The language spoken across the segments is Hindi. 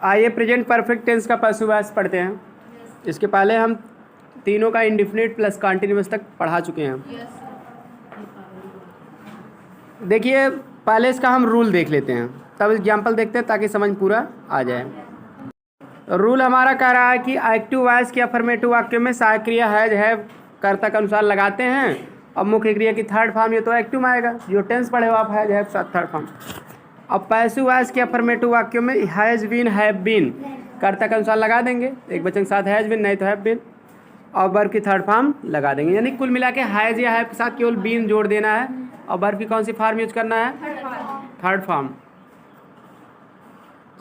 आइए प्रेजेंट परफेक्ट टेंस का पशुवास पढ़ते हैं। इसके पहले हम तीनों का इंडिफिनिट प्लस कॉन्टिन्यूअस तक पढ़ा चुके हैं। देखिए पहले इसका हम रूल देख लेते हैं, तब एग्जाम्पल देखते हैं ताकि समझ पूरा आ जाए। रूल हमारा कह रहा है कि एक्टिव वॉइस के अफर्मेटिव वाक्यों में सहायक क्रिया हैव कर्ता के अनुसार लगाते हैं और मुख्य क्रिया की थर्ड फॉर्म ये तो एक्टिव में आएगा, जो टेंस पढ़े हो आप हैव साथ थर्ड फॉर्म। अब पैसिव वॉइस के अफर्मेटिव वाक्यों में हैज़ बीन हैव बीन कर्ता के अनुसार लगा देंगे, एक वचन के साथ हैज़ बीन नहीं तो हैव बीन, और वर्ब की थर्ड फॉर्म लगा देंगे। यानी कुल मिला के हैज़ या हैव के साथ केवल बीन जोड़ देना है और वर्ब की कौन सी फॉर्म यूज करना है, थर्ड फॉर्म।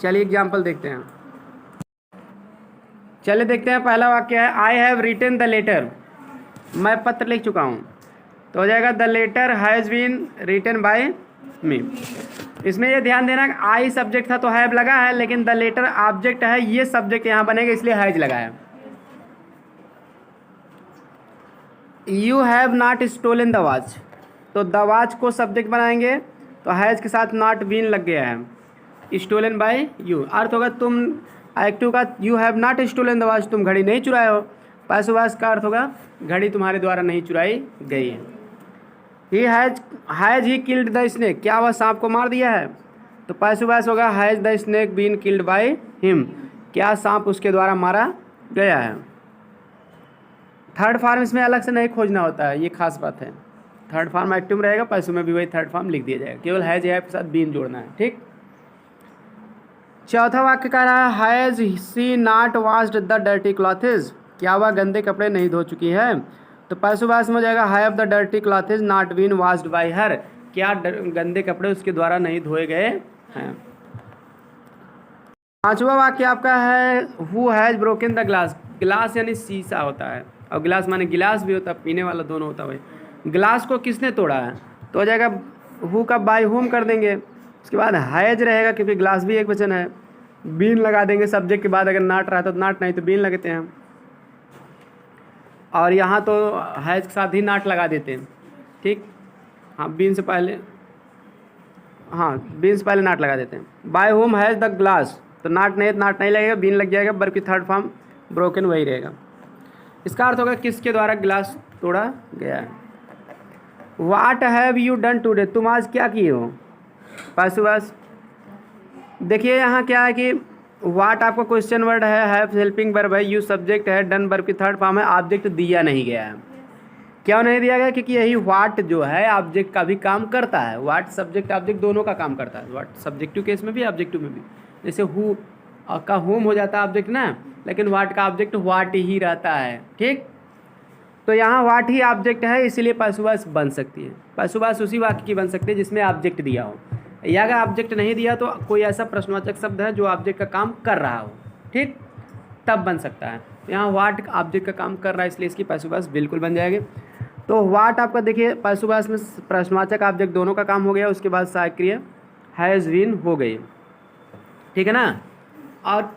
चलिए एग्जाम्पल देखते हैं। चलिए देखते हैं, पहला वाक्य है I have written the letter, मैं पत्र लिख चुका हूँ, तो हो जाएगा the letter has been written by me. इसमें ये ध्यान देना कि आई सब्जेक्ट था तो हैव लगा है, लेकिन द लेटर ऑब्जेक्ट है, ये सब्जेक्ट यहाँ बनेगा इसलिए हैज लगा है। You have not stolen the watch, तो द वॉच को सब्जेक्ट बनाएंगे तो हैज के साथ नॉट बीन लग गया है, स्टोलन बाय यू। अर्थ होगा तुम, एक्टिव का you have not stolen the watch, तुम घड़ी नहीं चुराए हो। पैसिव वॉइस का अर्थ होगा घड़ी तुम्हारे द्वारा नहीं चुराई गई है। He has he killed the snake, क्या वह सांप को मार दिया है, तो पैसिव वॉइस होगा has the snake been killed by him, क्या सांप उसके द्वारा मारा गया है। थर्ड फॉर्म इसमें अलग से नहीं खोजना होता है, ये खास बात है। थर्ड फॉर्म एक्टिव में रहेगा, पैसिव में भी वही थर्ड फॉर्म लिख दिया जाएगा, केवल हैज या के साथ बीन जोड़ना है, ठीक। चौथा वाक्य कह रहा है has she not washed the dirty clothes, क्या वह गंदे कपड़े नहीं धो चुकी है, तो पैसिव वॉइस में हो जाएगा have the dirty clothes not been washed by her, क्या गंदे कपड़े उसके द्वारा नहीं धोए गए हैं। पांचवा वाक्य आपका है who has broken the glass, गिलास यानी शीशा होता है, और गिलास माने गिलास भी होता है, पीने वाला दोनों होता है। गिलास को किसने तोड़ा है, तो हो जाएगा हु का बाय होम कर देंगे, उसके बाद हैज रहेगा क्योंकि ग्लास भी एक वचन है, बीन लगा देंगे सब्जेक्ट के बाद, अगर नाट रहा तो नाट, नहीं तो बीन लगते हैं, और यहाँ तो हैज के साथ ही नाट लगा देते हैं, ठीक। हाँ बीन से पहले, हाँ बीन से पहले नाट लगा देते हैं। By whom has the glass, तो नाट नहीं लगेगा, बीन लग जाएगा, वर्ब की थर्ड फॉर्म ब्रोकन वही रहेगा। इसका अर्थ होगा किसके द्वारा गिलास तोड़ा गया है। What have you done today, तुम आज क्या किए हो, पैसिव वॉइस। देखिए यहाँ क्या है कि व्हाट आपका क्वेश्चन वर्ड है, हैव हेल्पिंग वर्ब है, यू सब्जेक्ट है, डन वर्ब की थर्ड फॉर्म है, ऑब्जेक्ट दिया नहीं गया है। क्यों नहीं दिया गया, क्योंकि यही व्हाट जो है ऑब्जेक्ट का भी काम करता है, व्हाट सब्जेक्ट ऑब्जेक्ट दोनों का काम करता है, व्हाट सब्जेक्टिव केस में भी ऑब्जेक्टिव में भी। जैसे हु का होम हो जाता है ऑब्जेक्ट ना, लेकिन व्हाट का ऑब्जेक्ट व्हाट ही रहता है, ठीक। तो यहाँ व्हाट ही ऑब्जेक्ट है, इसीलिए पैसिव वॉइस बन सकती है। पैसिव वॉइस उसी वाक्य की बन सकती है जिसमें ऑब्जेक्ट दिया हो, या अगर ऑब्जेक्ट नहीं दिया तो कोई ऐसा प्रश्नवाचक शब्द है जो ऑब्जेक्ट का काम कर रहा हो, ठीक, तब बन सकता है। यहाँ व्हाट ऑब्जेक्ट का काम कर रहा है, इसलिए इसकी पैसिव वॉइस बिल्कुल बन जाएगी। तो व्हाट आपका देखिए पैसिव वॉइस में प्रश्नवाचक ऑब्जेक्ट दोनों का काम हो गया, उसके बाद सहायक क्रिया हैज़ बीन हो गई, ठीक है ना। और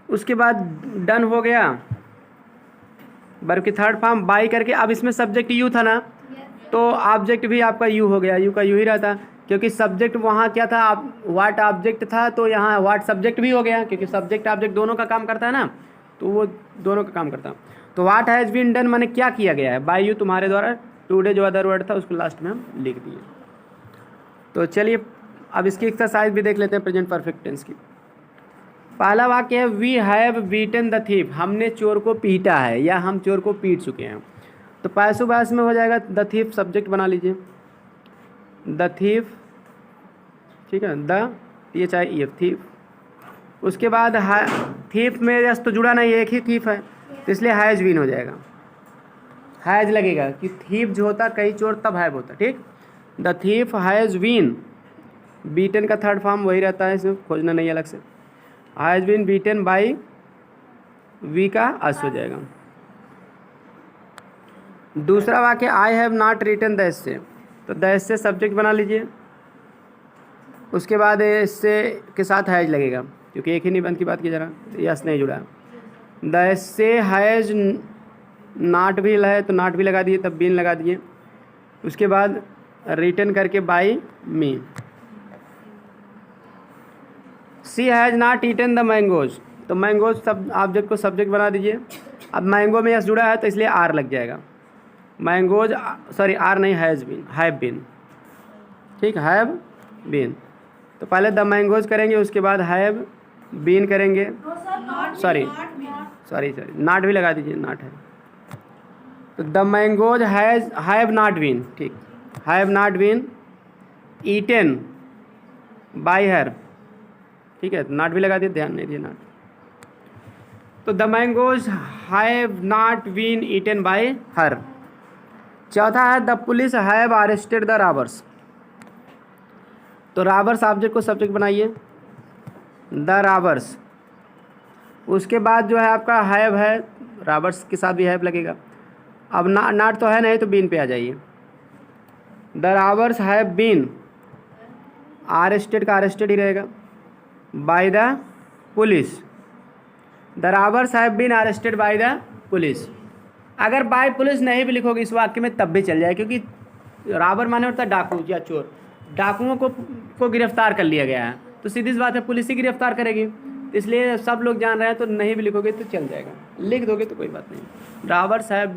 उसके बाद डन हो गया, वर्ब की थर्ड फॉर्म बाई करके, अब इसमें सब्जेक्ट यू था ना, तो ऑब्जेक्ट भी आपका यू हो गया, यू का यू ही रहता, क्योंकि सब्जेक्ट वहाँ क्या था, आप व्हाट ऑब्जेक्ट था, तो यहाँ व्हाट सब्जेक्ट भी हो गया, क्योंकि सब्जेक्ट ऑब्जेक्ट दोनों का काम करता है ना, तो वो दोनों का काम करता है। तो व्हाट हैज़ बीन डन माने क्या किया गया है, बाय यू तुम्हारे द्वारा, टुडे जो अदर वर्ड था उसको लास्ट में हम लिख दिए। तो चलिए अब इसकी एक्सरसाइज भी देख लेते हैं प्रेजेंट परफेक्ट टेंस की। पहला वाक्य है we have beaten the thief, हमने चोर को पीटा है या हम चोर को पीट चुके हैं। तो पैसिव वॉइस में हो जाएगा द थीफ सब्जेक्ट बना लीजिए, द थीफ, ठीक है, द THIEF थीफ। उसके बाद थीफ में यस तो जुड़ा नहीं, एक ही थीफ है, तो इसलिए हैज़ बीन हो जाएगा, हैज़ लगेगा कि थीफ जो होता कई चोर तब हैव होता, ठीक। The thief has been, beaten का थर्ड फॉर्म वही रहता है, इसमें खोजना नहीं अलग से, has been beaten by, we का अस हो जाएगा। दूसरा वाक्य I have not written the essay, तो द एस्से सब्जेक्ट बना लीजिए, उसके बाद एस्से के साथ हैज लगेगा, क्योंकि एक ही निबंध की बात की जा रहा, यस नहीं जुड़ा। द एस्से हैज नॉट भी है तो नॉट भी लगा दिए, तब बीन लगा दिए, उसके बाद रिटन करके by me. She has not eaten the mangoes, तो मैंगोज सब ऑब्जेक्ट को सब्जेक्ट बना दीजिए। अब मैंगो में यस जुड़ा है तो इसलिए आर लग जाएगा। मैंगोज, सॉरी आर नहीं, हैज़ बीन, हैव बीन, ठीक, हैव बीन। तो पहले द मैंगोज करेंगे, उसके बाद हैव बीन करेंगे, सॉरी नॉट भी लगा दीजिए, नॉट है। तो the mangoes have not been, ठीक, have not been eaten by her, ठीक है, नॉट भी लगा दिए, ध्यान नहीं दिए नॉट। तो the mangoes have not been eaten by her. चौथा है the police have arrested the robbers, तो रॉबर्स ऑब्जेक्ट को सब्जेक्ट बनाइए, द रॉबर्स। उसके बाद जो है आपका हैव है, रॉबर्स के साथ भी हैव लगेगा। अब नॉट तो है नहीं, तो बीन पे आ जाइए। The robbers have been, arrested का अरेस्टेड ही रहेगा, by the police. The robbers have been arrested by the police. अगर बाय पुलिस नहीं भी लिखोगे इस वाक्य में तब भी चल जाए, क्योंकि रॉबर माने होता है डाकू या चोर। डाकुओं को गिरफ्तार कर लिया गया है, तो सीधी सी बात है पुलिस ही गिरफ्तार करेगी, इसलिए सब लोग जान रहे हैं, तो नहीं भी लिखोगे तो चल जाएगा, लिख दोगे तो कोई बात नहीं। Robbers have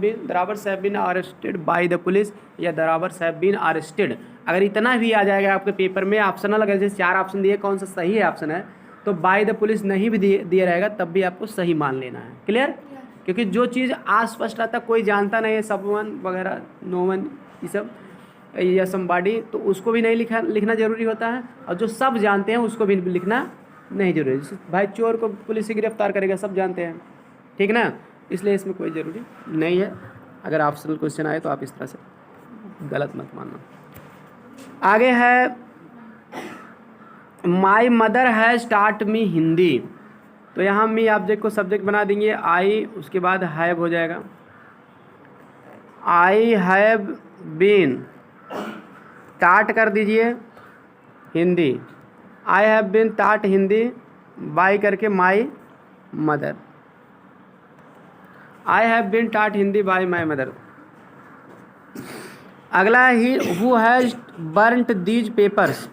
been arrested by the police या the robbers have been arrested, अगर इतना भी आ जाएगा आपके पेपर में ऑप्शनल, अगर जैसे 4 ऑप्शन दिए कौन सा सही है ऑप्शन है, तो बाय द पुलिस नहीं भी दिया रहेगा तब भी आपको सही मान लेना है। क्लियर? क्योंकि जो चीज़ अस्पष्ट रहता कोई जानता नहीं है, सबवन वगैरह, नो वन, ये सब या समबॉडी, तो उसको भी नहीं लिखना जरूरी होता है, और जो सब जानते हैं उसको भी लिखना नहीं जरूरी। भाई चोर को पुलिस से गिरफ्तार करेगा, सब जानते हैं, ठीक ना, इसलिए इसमें कोई ज़रूरी नहीं है। अगर ऑप्शनल क्वेश्चन आए तो आप इस तरह से गलत मत मानना। आगे है my mother has taught me Hindi, तो यहाँ मी ऑब्जेक्ट को सब्जेक्ट बना देंगे, आई उसके बाद हैव हो जाएगा। आई हैव बीन, टाट कर दीजिए हिंदी, आई have been taught Hindi by करके my mother, I have been taught Hindi by my mother. अगला ही who has burnt these papers,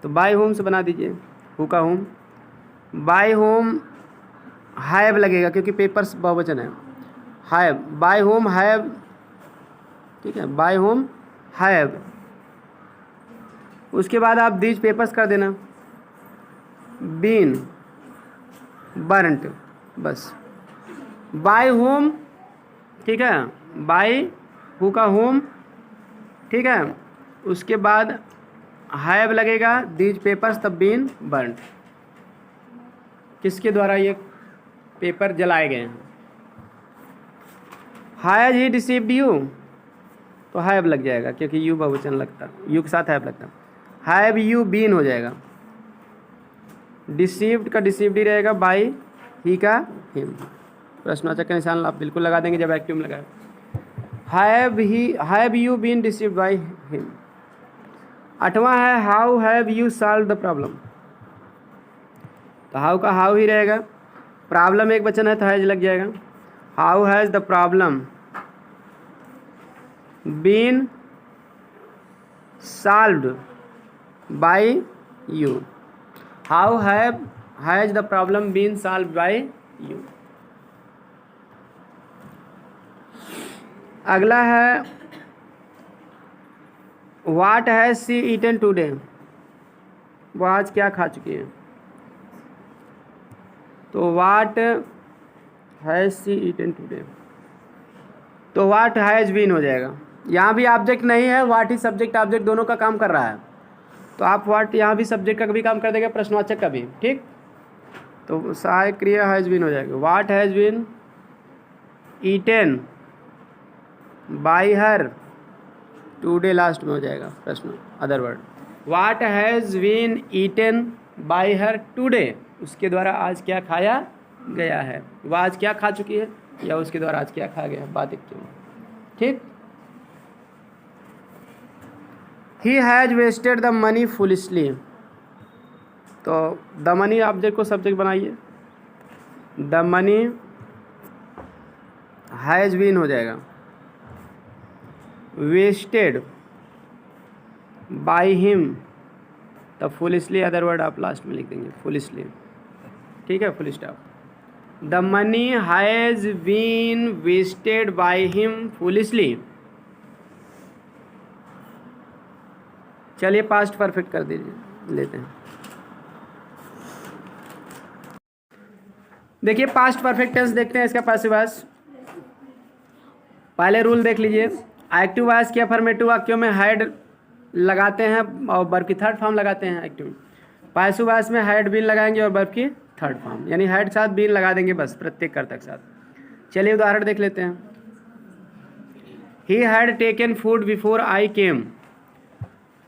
तो बाय होम से बना दीजिए, हु का होम, बाय होम हैव लगेगा क्योंकि पेपर्स बहुवचन है, हैव, बाय होम हैव, ठीक है, बाय होम हैव। उसके बाद आप दीज पेपर्स कर देना, बीन बर्नट, बस बाय होम, ठीक है, बाय हु का होम, ठीक है, उसके बाद हैव लगेगा, दीज पेपर्स, तब बीन बर्नट। किसके द्वारा ये पेपर जलाए गए हैं? हैज ही डिसीव्ड यू, तो हैव लग जाएगा क्योंकि यू बहुवचन लगता, यू के साथ हैव लगता। हैव यू बीन हो जाएगा, डिसीव्ड का डिसीव्ड ही रहेगा, बाय ही का हिम। प्रश्नवाचक का निशान आप बिल्कुल लगा देंगे जब एक्टिव में लगाए। Have you been deceived by him. 8वां है how have you solve the problem, तो हाउ का हाउ ही रहेगा, प्रॉब्लम एक वचन है तो हैज लग जाएगा। How has the problem been solved by you, how has the problem been solved by you. अगला है what has she eaten today, वो आज क्या खा चुकी है, तो what has she eaten today, तो व्हाट हैज़ बीन हो जाएगा। यहाँ भी ऑब्जेक्ट नहीं है, व्हाट ही सब्जेक्ट ऑब्जेक्ट दोनों का काम कर रहा है, तो आप व्हाट यहाँ भी सब्जेक्ट का भी काम कर देगा, प्रश्नवाचक का भी, ठीक। तो सहायक क्रिया हैज़ बीन हो जाएगा, what has been eaten by her today, last में हो जाएगा प्रश्न other word. What has been eaten by her today, उसके द्वारा आज क्या खाया गया है, वह आज क्या खा चुकी है या उसके द्वारा आज क्या खा गया, बात एक ठीक। He has wasted the money foolishly, तो द मनी ऑब्जेक्ट को सब्जेक्ट बनाइए, द मनी हैज़ बीन हो जाएगा, वेस्टेड बाय हिम, तो फुलिशली अदर वर्ड आप लास्ट में लिख देंगे, फुलिशली। ठीक है, full stop. The money has been wasted by him foolishly. चलिए पास्ट परफेक्ट कर दीजिए, लेते हैं। देखिए पास्ट परफेक्ट टेंस देखते हैं इसका पैसिव वॉइस। पहले रूल देख लीजिए, एक्टिव वॉइस के अफर्मेटिव वाक्यों में हैड लगाते हैं और वर्ब की थर्ड फॉर्म लगाते हैं एक्टिव। पैसिव वॉइस में हैड बीन लगाएंगे और वर्ब की थर्ड फॉर्म, यानी हैड साथ बीन लगा देंगे बस प्रत्येक कर्ता के साथ। चलिए उदाहरण देख लेते हैं। He had taken food before I came.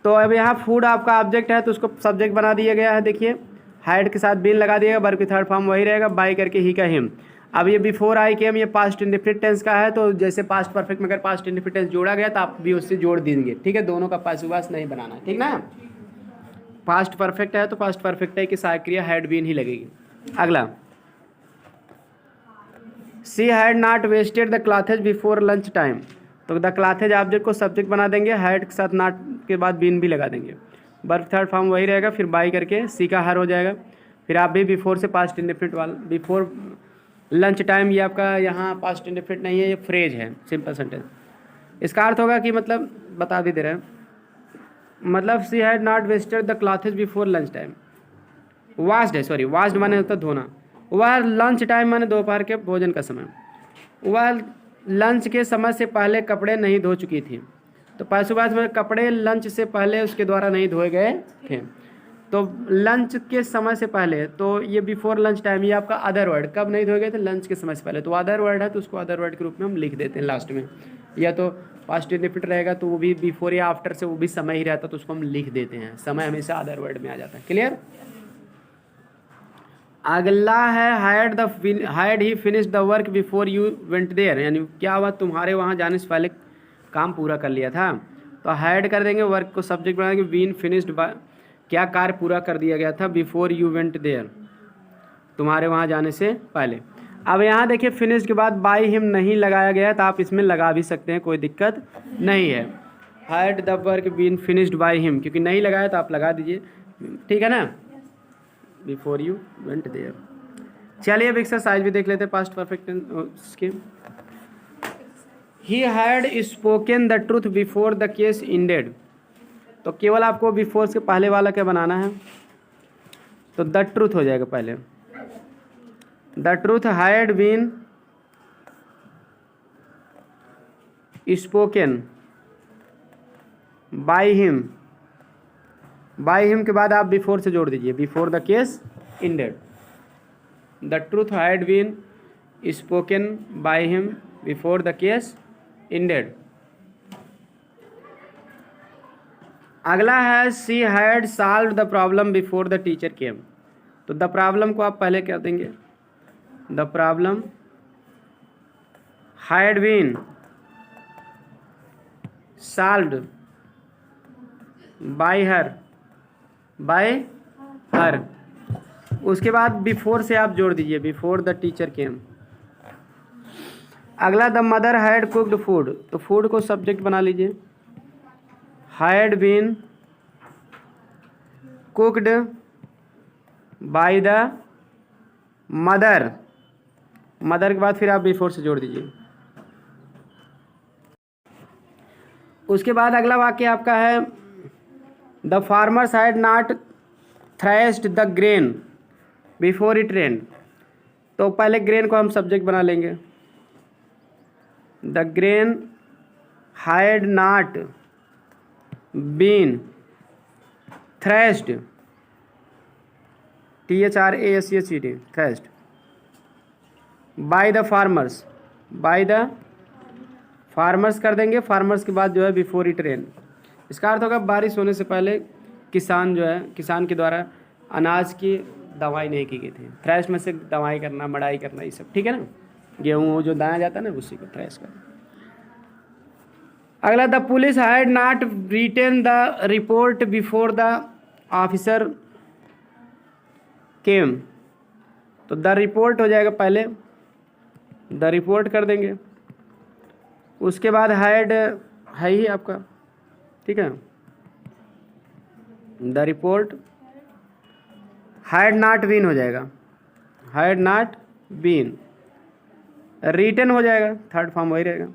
तो अब यहाँ फूड आपका ऑब्जेक्ट है तो उसको सब्जेक्ट बना दिया गया है। देखिए हैड के साथ बीन लगा दिएगा, वर्ब की थर्ड फॉर्म वही रहेगा, बाई करके ही का हिम। अब ये बिफोर आई केम ये पास्ट इंडेफिनिट टेंस का है, तो जैसे पास्ट परफेक्ट में अगर पास्ट इंडेफिनिट टेंस जोड़ा गया तो आप भी उससे जोड़ देंगे। ठीक है, दोनों का पैसिव वॉइस नहीं बनाना है, ठीक ना। पास्ट परफेक्ट है तो पास्ट परफेक्ट है कि सहायक क्रिया हैड बीन ही लगेगी। अगला, she had not wasted the clothes before lunch time. तो द क्लॉथेज ऑब्जेक्ट को सब्जेक्ट बना देंगे, हैड के साथ नॉट के बाद बीन भी लगा देंगे, वर्ब थर्ड फॉर्म वही रहेगा, फिर बाई करके सी का हर हो जाएगा। फिर आप भी बिफोर से पास्ट इंडेफिनिट वाला, बिफोर लंच टाइम ये आपका यहाँ पास्ट इंडेफिनिट नहीं है, ये फ्रेज है, सिंपल सेंटेंस। इसका अर्थ होगा कि मतलब बता भी दे रहे हैं, मतलब she had not wasted the clothes before lunch time. Washed है, सॉरी वाश्ड माने होता धोना, वह लंच टाइम माने दोपहर के भोजन का समय, वह लंच के समय से पहले कपड़े नहीं धो चुकी थी। तो पैसिव वॉइस में कपड़े लंच से पहले उसके द्वारा नहीं धोए गए थे, तो लंच के समय से पहले, तो ये बिफोर लंच टाइम ये आपका अदर वर्ड कब नहीं धोए गए थे, लंच के समय से पहले। तो अदर वर्ड है तो उसको अदर वर्ड के रूप में हम लिख देते हैं लास्ट में, या तो पास्ट इंडेफिनिट रहेगा तो वो भी बिफोर या आफ्टर से वो भी समय ही रहता तो उसको हम लिख देते हैं, समय हमेशा अदर वर्ड में आ जाता है। क्लियर। अगला है had he finish the work before you went there, यानी क्या हुआ तुम्हारे वहाँ जाने से पहले काम पूरा कर लिया था। तो हैड कर देंगे, वर्क को सब्जेक्ट बना देंगे, बीन फिनिश्ड बाय क्या कार्य पूरा कर दिया गया था, बिफोर यू वेंट देयर तुम्हारे वहाँ जाने से पहले। अब यहाँ देखिए फिनिश के बाद बाय हिम नहीं लगाया गया तो आप इसमें लगा भी सकते हैं, कोई दिक्कत नहीं है। Had the work been finished by him, क्योंकि नहीं लगाया तो आप लगा दीजिए, ठीक है ना, बिफोर यू वेंट देयर। चलिए अब एक्सरसाइज भी देख लेते हैं past perfect tense. He had spoken the truth before the case ended. तो केवल आपको बिफोर से पहले वाला क्या बनाना है, तो द ट्रूथ हो जाएगा पहले। The truth had been spoken by him, by him के बाद आप बिफोर से जोड़ दीजिए, before the case ended. The truth had been spoken by him before the case ended. अगला है she had solve the problem before the teacher came. तो द प्रॉब्लम को आप पहले क्या देंगे, the problem had been solved by her, उसके बाद बिफोर से आप जोड़ दीजिए, बिफोर द टीचर केम। अगला the mother had cooked food. तो फूड को सब्जेक्ट बना लीजिए, had been cooked by the mother, mother के बाद फिर आप बिफोर से जोड़ दीजिए। उसके बाद अगला वाक्य आपका है the farmers had not threshed the grain before it rained. तो पहले ग्रेन को हम सब्जेक्ट बना लेंगे, the grain had not been threshed, THRASHED, threshed by the farmers, by the farmers कर देंगे, फार्मर्स के बाद जो है बिफोर इट रेन। इसका अर्थ होगा बारिश होने से पहले किसान जो है, किसान के द्वारा अनाज की दवाई नहीं की गई थी। थ्रेश में से दवाई करना, मड़ाई करना, ये सब, ठीक है ना, गेहूँ जो दाया जाता है ना उसी को थ्रेश करना। अगला the police had not written the report before the officer came. तो द रिपोर्ट हो जाएगा पहले, द रिपोर्ट कर देंगे, उसके बाद हैड है ही आपका, ठीक है, the report had not been हो जाएगा, हैड नॉट बीन। रिटन हो जाएगा, थर्ड फॉर्म वही रहेगा,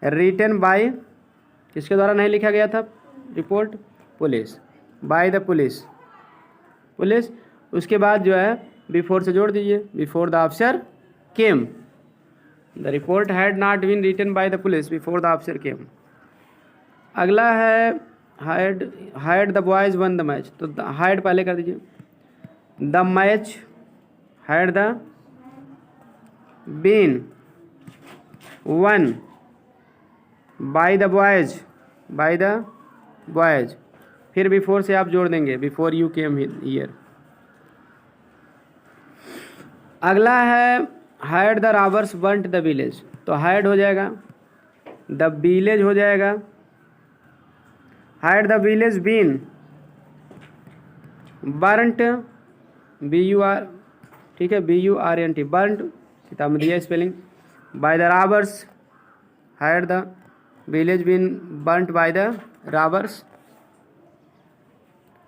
रिटन बाय, किसके द्वारा नहीं लिखा गया था report, police, by the police, police. उसके बाद जो है बिफोर से जोड़ दीजिए, before the officer came, the report had not been written by the police before the officer came. अगला है had the boys won the match, तो हैड पहले कर दीजिए, the match had the been won by the boys, by the boys, फिर बिफोर से आप जोड़ देंगे बिफोर यू केम हियर। अगला है had the robbers burnt the village, तो हैड हो जाएगा, द विलेज हो जाएगा, had the village been burnt, BUR, ठीक है, BURNT, बर्न्ट, किताब में दिया spelling, by the robbers, had the village been burnt by the robbers.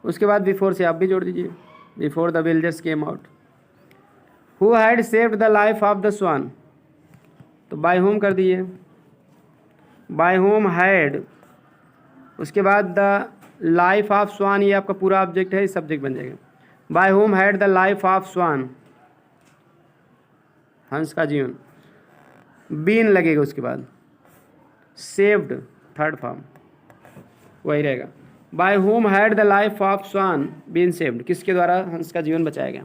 उसके बाद बिफोर से आप भी जोड़ दीजिए, before the villagers came out. Who had saved the life of the swan, तो बाय होम कर दीजिए, बाय होम हैड, उसके बाद द लाइफ ऑफ स्वान, ये आपका पूरा ऑब्जेक्ट है, सब्जेक्ट बन जाएगा, by whom had the life of swan, हंस का जीवन, बीन लगेगा, उसके बाद सेव्ड, थर्ड फॉर्म वही रहेगा, by whom had the life of swan been saved, किसके द्वारा हंस का जीवन बचाया गया।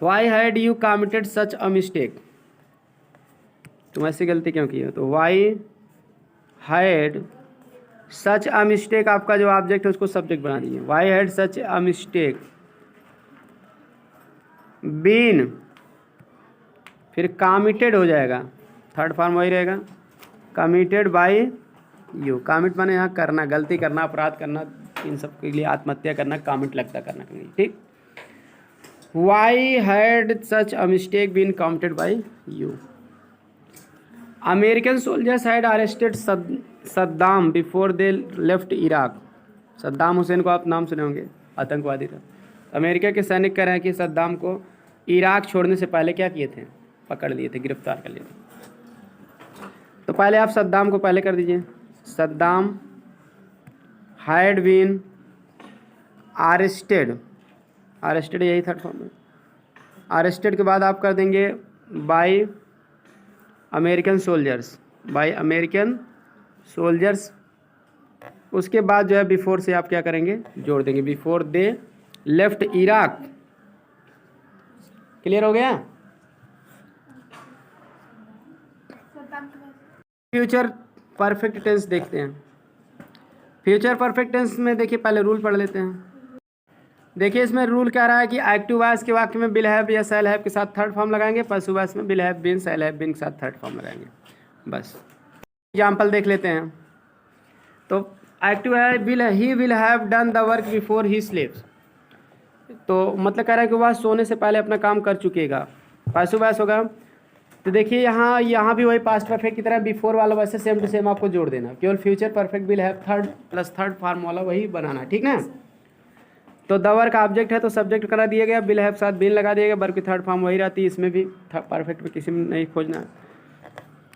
Why had you committed such a mistake, तुम ऐसी गलती क्यों की हो, तो why had such a mistake, आपका जो ऑब्जेक्ट है उसको सब्जेक्ट बना दीजिए, why had such a mistake been, फिर कमिटेड हो जाएगा, थर्ड फॉर्म वही रहेगा, कमिटेड बाय यू, कमिट माने यहाँ करना, गलती करना, अपराध करना, इन सब के लिए आत्महत्या करना कमिट लगता करना के लिए, ठीक। Why had such a mistake been committed by you. American soldiers had arrested Saddam before they left Iraq, Saddam Hussein को आप नाम सुने होंगे, आतंकवादी था। अमेरिका के सैनिक कह रहे हैं कि सद्दाम को इराक छोड़ने से पहले क्या किए थे, पकड़ लिए थे, गिरफ्तार कर लिए थे। तो पहले आप सद्दाम को पहले कर दीजिए, Saddam had been arrested, arrested यही थर्ड फॉर्म है, अरेस्टेड के बाद आप कर देंगे by American soldiers, by American soldiers. उसके बाद जो है बिफोर से आप क्या करेंगे, जोड़ देंगे, before they left Iraq. Clear हो गया। फ्यूचर परफेक्ट टेंस देखते हैं। फ्यूचर परफेक्ट टेंस में देखिए पहले रूल पढ़ लेते हैं। देखिए इसमें रूल कह रहा है कि एक्टिव वॉइस के वाक्य में विल हैव या शैल हैव के साथ थर्ड फॉर्म लगाएंगे, पैसिव वॉइस में will have been shall have been के साथ थर्ड फॉर्म लगाएंगे। बस एग्जाम्पल देख लेते हैं। तो एक्टिव है ही will have done the work before he स्लीप्स, तो मतलब कह रहा है कि वह सोने से पहले अपना काम कर चुकेगा। पैसिव वॉइस होगा, तो देखिए यहाँ भी वही पास्ट परफेक्ट की तरह बिफोर वाला वैसे सेम टू सेम आपको जोड़ देना, केवल future perfect will have third plus third form वाला वही बनाना, ठीक ना। तो द वर्क ऑब्जेक्ट है तो सब्जेक्ट करा दिया गया, विल हैव साथ बीन लगा दिया गया, वर्क की थर्ड फॉर्म वही रहती है, इसमें भी परफेक्ट में किसी में नहीं खोजना।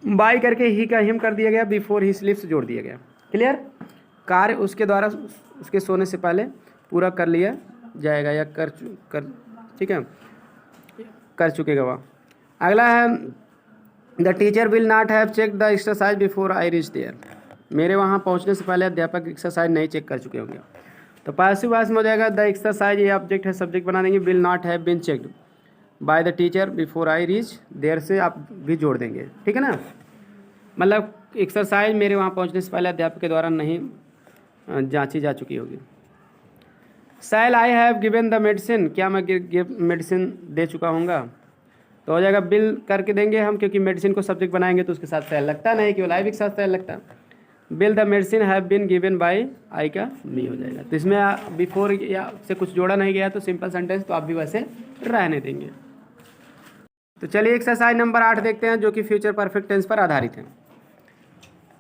बाय करके ही का हिम कर दिया गया, बिफोर ही स्लीप्स जोड़ दिया गया। क्लियर। कार्य उसके द्वारा उसके सोने से पहले पूरा कर लिया जाएगा या कर ठीक है, कर चुकेगा वह। अगला है the teacher will not have check the exercise before I reach there, मेरे वहाँ पहुँचने से पहले अध्यापक एक्सरसाइज नहीं चेक कर चुके होंगे। तो पैसिव वॉइस में हो जाएगा द एक्सरसाइज, ये ऑब्जेक्ट है, सब्जेक्ट बना देंगे, will not have been checked by the teacher before I reach there से आप भी जोड़ देंगे, ठीक है ना। मतलब एक्सरसाइज मेरे वहाँ पहुँचने से पहले अध्यापक के द्वारा नहीं जांची जा चुकी होगी। Shall I have given the medicine, क्या मैं मेडिसिन दे चुका हूँगा, तो हो जाएगा बिल करके देंगे हम, क्योंकि मेडिसिन को सब्जेक्ट बनाएंगे तो उसके साथ शैल लगता नहीं, केवल आई के साथ शैल लगता। Will the medicine have been given by I का बी हो जाएगा। तो इसमें बिफोर या से कुछ जोड़ा नहीं गया तो सिंपल सेंटेंस, तो आप भी वैसे रहने देंगे। तो चलिए एक्सरसाइज नंबर 8 देखते हैं, जो कि फ्यूचर परफेक्ट टेंस पर आधारित है।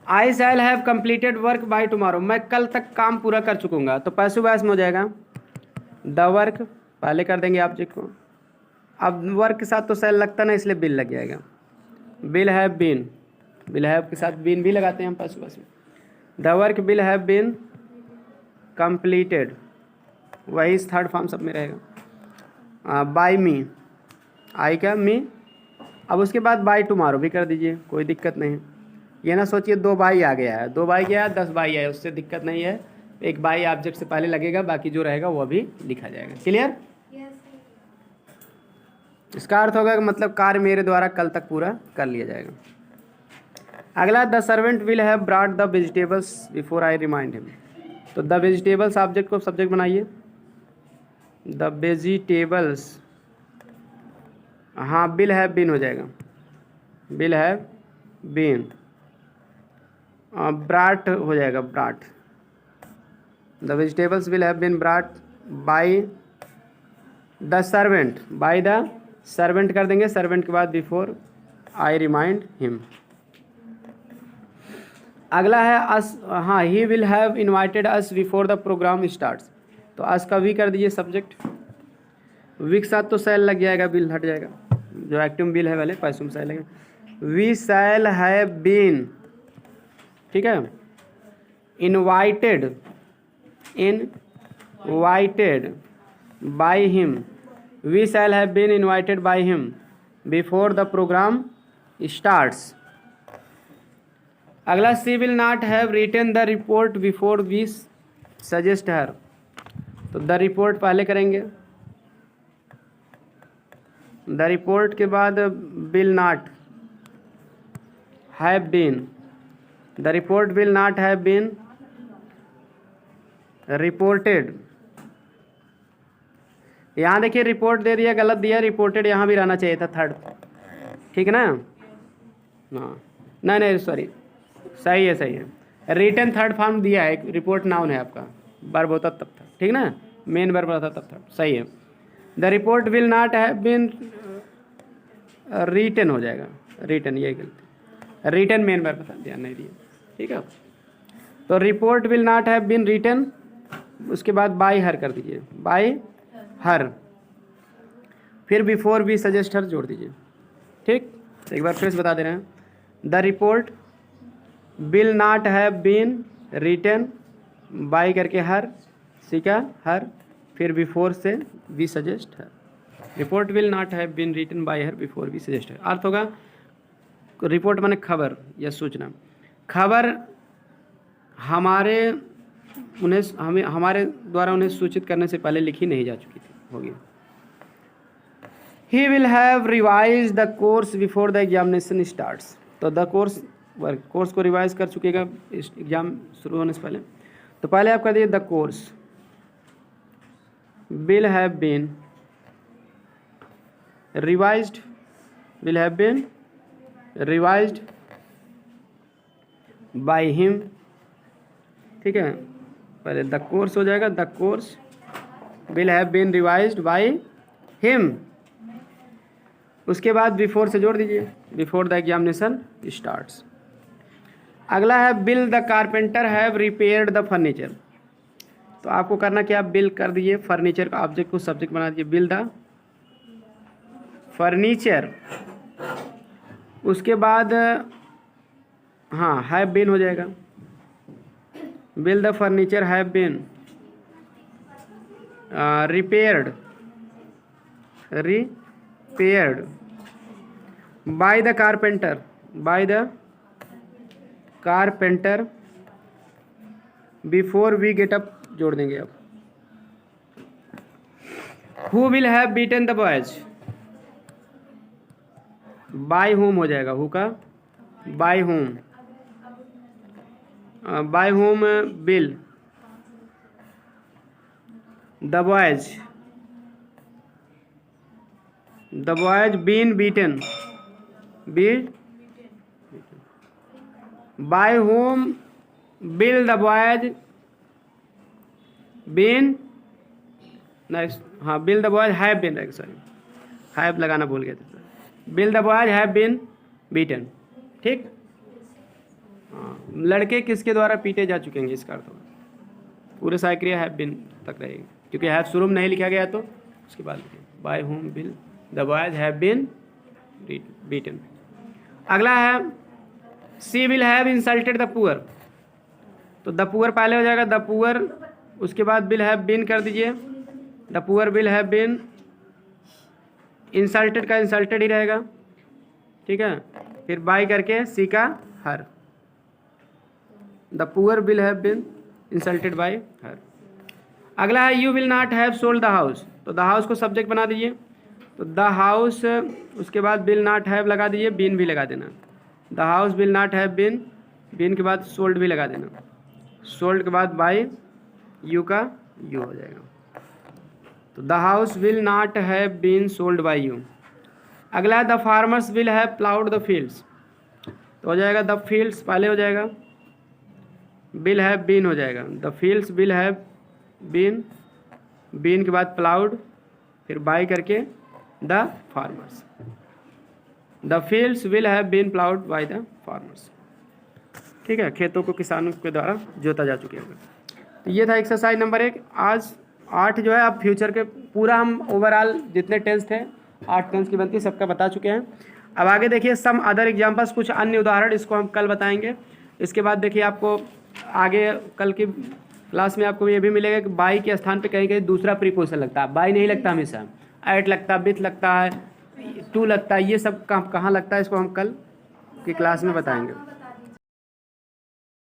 I shall have completed work by tomorrow, मैं कल तक काम पूरा कर चुकूंगा, तो पैसिव वॉइस में हो जाएगा द वर्क, पहले कर देंगे ऑब्जेक्ट को। अब वर्क के साथ तो शैल लगता ना, इसलिए बिल लग जाएगा। Will have been, will have के साथ बीन भी लगाते हैं हम पैसिव वॉइस में। The work will have been completed, वही थर्ड फॉर्म सब में रहेगा। बाय मी, आई क्या मी, अब उसके बाद बाय टुमारो भी कर दीजिए, कोई दिक्कत नहीं। ये ना सोचिए 2 बाई आ गया है, 2 बाई गया है 10 बाई है, उससे दिक्कत नहीं है। एक बाई ऑब्जेक्ट से पहले लगेगा, बाकी जो रहेगा वो भी लिखा जाएगा। क्लियर? इसका अर्थ होगा कि मतलब कार्य मेरे द्वारा कल तक पूरा कर लिया जाएगा। अगला, the servant will have brought the vegetables before I remind him, तो द वेजिटेबल्स ऑब्जेक्ट को सब्जेक्ट बनाइए। द वेजिटेबल्स, हाँ बिल हैव बीन हो जाएगा, बिल हैव बीन। ब्राट हो जाएगा, brought. The vegetables will have been brought by the servant, by the servant कर देंगे, सर्वेंट के बाद बिफोर आई रिमाइंड हिम। अगला है अस, हाँ he will have invited us before the programme starts, तो अस का वी कर दीजिए सब्जेक्ट। वी के साथ तो शैल लग जाएगा, बिल हट जाएगा, जो एक्टिव बिल है वाले पैसों में शैल लगेगा। वी शैल हैव बीन, ठीक है, invited, invited by him, we shall have been invited by him before the programme starts. अगला, she will not have written the report before we suggest her, तो द रिपोर्ट पहले करेंगे, द रिपोर्ट के बाद will not have been, the report will not have been reported. यहाँ देखिए रिपोर्ट दे दिया, गलत दिया, रिपोर्टेड यहाँ भी रहना चाहिए था थर्ड, ठीक है ना? हाँ नहीं सॉरी, सही है सही है। रिटन थर्ड फॉर्म दिया है, रिपोर्ट नाउन है आपका, वर्ब होता तब था, ठीक ना, मेन वर्ब होता तब था, सही है। The report will not have been written हो जाएगा, रिटन, ये गलती, रिटन मेन वर्ब था, ध्यान नहीं दिया, ठीक है। तो report will not have been written, उसके बाद बाय हर कर दीजिए, बाय हर, फिर बिफोर वी सजेस्ट हर जोड़ दीजिए, ठीक। एक बार फिर से बता दे रहे हैं, the report will not have been written by करके हर, सीखा हर, फिर बिफोर से we suggest her. Report will not have been written by her before we suggest her, अर्थ होगा रिपोर्ट माने खबर या सूचना, खबर हमारे द्वारा उन्हें सूचित करने से पहले लिखी नहीं जा चुकी थी, होगी। ही will have revise the course before the examination starts, तो द कोर्स को रिवाइज कर चुकेगा एग्जाम शुरू होने से पहले, तो पहले आप कर दिए the course will have been revised, will have been revised by him, ठीक है, पहले द कोर्स हो जाएगा, the course will have been revised by him, उसके बाद बिफोर से जोड़ दीजिए, बिफोर द एग्जामिनेशन स्टार्ट्स। अगला है bill the carpenter have repaired the furniture, तो आपको करना क्या, बिल कर दीजिए, फर्नीचर का ऑब्जेक्ट को सब्जेक्ट बना दीजिए, बिल द फर्नीचर, उसके बाद हाँ हैव बीन हो जाएगा, will the furniture have been repaired by the carpenter, by the carpenter before we get up जोड़ देंगे अब। Who will have beaten the boys, by whom हो जाएगा, हु का by whom, by whom will the boys been beaten, by whom will the boys been, next हाँ will the boys have been, sorry have लगाना भूल गया था, will the boys have been beaten, ठीक। हाँ, लड़के किसके द्वारा पीटे जा चुके हैं इसका अर्थ होगा। पूरे सहायक क्रिया हैव बीन तक रहेगी, क्योंकि हैव शुरू में नहीं लिखा गया तो उसके बाद लिखें by whom will the boys have been beaten. अगला है she will have insulted the poor, तो द पुअर पहले हो जाएगा, द पुअर, उसके बाद विल हैव बीन कर दीजिए, the poor will have been, insulted का इंसल्टेड ही रहेगा, ठीक है, फिर बाय करके सी का her, the poor will have been insulted by her. अगला है you will not have sold the house, तो द हाउस को सब्जेक्ट बना दीजिए, तो द हाउस, उसके बाद विल नॉट हैव लगा दीजिए, बीन भी लगा देना, the house will not have been, been के बाद सोल्ड भी लगा देना, सोल्ड के बाद बाय यू का यू हो जाएगा, तो the house will not have been sold by you. अगला है the farmers will have ploughed the fields, तो हो जाएगा द फील्ड्स पहले हो जाएगा, विल हैव बीन हो जाएगा, the fields will have been, been के बाद प्लाउड, फिर बाय करके the farmers, the fields will have been ploughed by the farmers. ठीक है, खेतों को किसानों के द्वारा जोता जा चुके होंगे। तो ये था एक्सरसाइज नंबर 1। आज 8 जो है, अब फ्यूचर के पूरा हम ओवरऑल जितने टेंस थे 8 टेंस की बनती है सबका बता चुके हैं। अब आगे देखिए सम अदर एग्जाम्पल्स, कुछ अन्य उदाहरण, इसको हम कल बताएंगे। इसके बाद देखिए आपको आगे कल की क्लास में आपको ये भी मिलेगा कि बाई के स्थान पे कहीं कहीं दूसरा प्रीपोजिशन लगता है, बाई नहीं लगता हमेशा, एट लगता है, विथ लगता है, टू लगता है, ये सब कहाँ लगता है इसको हम कल की क्लास में बताएंगे।